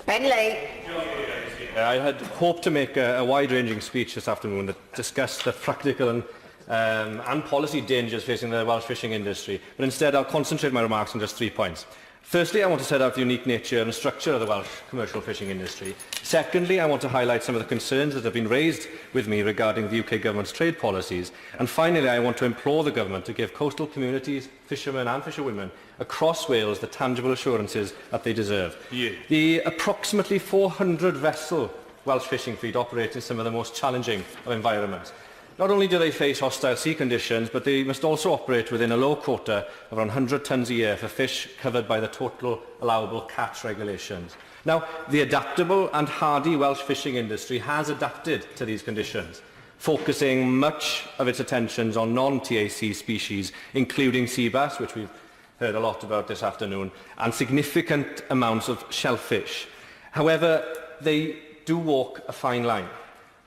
I had hoped to make a wide-ranging speech this afternoon that discussed the practical and policy dangers facing the Welsh fishing industry, but instead I'll concentrate my remarks on just 3 points. Firstly, I want to set out the unique nature and structure of the Welsh commercial fishing industry. Secondly, I want to highlight some of the concerns that have been raised with me regarding the UK Government's trade policies. And finally, I want to implore the Government to give coastal communities, fishermen and fisherwomen across Wales the tangible assurances that they deserve. Yeah. The approximately 400-vessel Welsh fishing fleet operates in some of the most challenging of environments. Not only do they face hostile sea conditions, but they must also operate within a low quota of around 100 tonnes a year for fish covered by the total allowable catch regulations. Now, the adaptable and hardy Welsh fishing industry has adapted to these conditions, focusing much of its attentions on non-TAC species, including sea bass, which we've heard a lot about this afternoon, and significant amounts of shellfish. However, they do walk a fine line.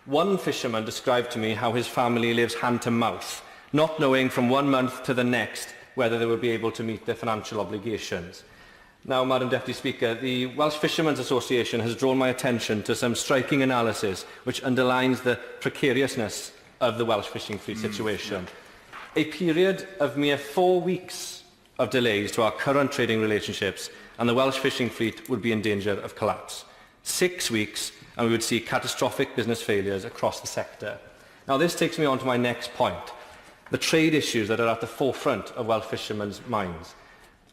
One fisherman described to me how his family lives hand to mouth, not knowing from 1 month to the next whether they will be able to meet their financial obligations. Now, Madam Deputy Speaker, the Welsh Fishermen's Association has drawn my attention to some striking analysis which underlines the precariousness of the Welsh fishing fleet situation. A period of mere 4 weeks of delays to our current trading relationships and the Welsh fishing fleet would be in danger of collapse. 6 weeks and we would see catastrophic business failures across the sector. Now, this takes me on to my next point, the trade issues that are at the forefront of Welsh fishermen's minds.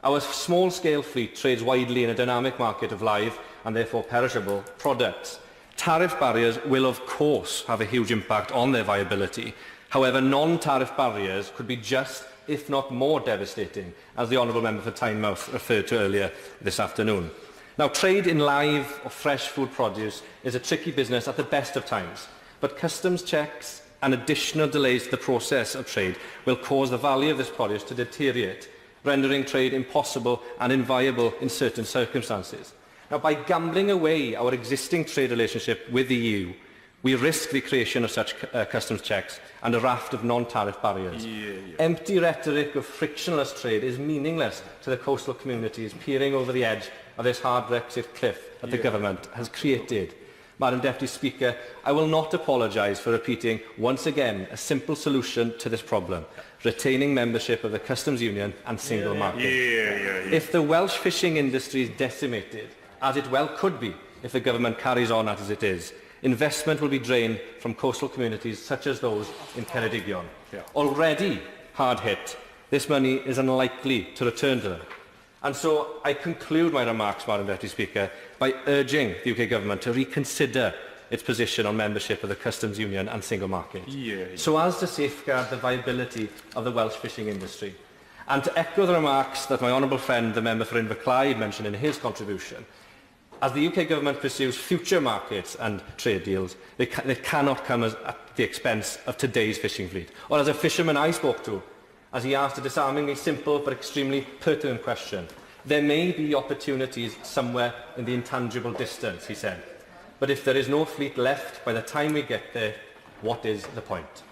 Our small-scale fleet trades widely in a dynamic market of live and therefore perishable products. Tariff barriers will of course have a huge impact on their viability. However, non-tariff barriers could be just, if not more, devastating, as the Honourable Member for Tynemouth referred to earlier this afternoon. Now, trade in live or fresh food produce is a tricky business at the best of times, but customs checks and additional delays to the process of trade will cause the value of this produce to deteriorate, rendering trade impossible and inviable in certain circumstances. Now, by gambling away our existing trade relationship with the EU, we risk the creation of such customs checks and a raft of non-tariff barriers. Empty rhetoric of frictionless trade is meaningless to the coastal communities peering over the edge of this hard Brexit cliff that the government has created. Madam Deputy Speaker, I will not apologise for repeating once again a simple solution to this problem: retaining membership of the customs union and single market. If the Welsh fishing industry is decimated, as it well could be if the government carries on as it is, investment will be drained from coastal communities such as those in Ceredigion. Already hard hit, this money is unlikely to return to them. And so I conclude my remarks, Madam Deputy Speaker, by urging the UK Government to reconsider its position on membership of the customs union and single market, so as to safeguard the viability of the Welsh fishing industry. And to echo the remarks that my honourable friend, the member for Inverclyde, mentioned in his contribution, as the UK Government pursues future markets and trade deals, they cannot come at the expense of today's fishing fleet. Or as a fisherman I spoke to, as he asked a disarmingly simple but extremely pertinent question: there may be opportunities somewhere in the intangible distance, he said, but if there is no fleet left by the time we get there, what is the point?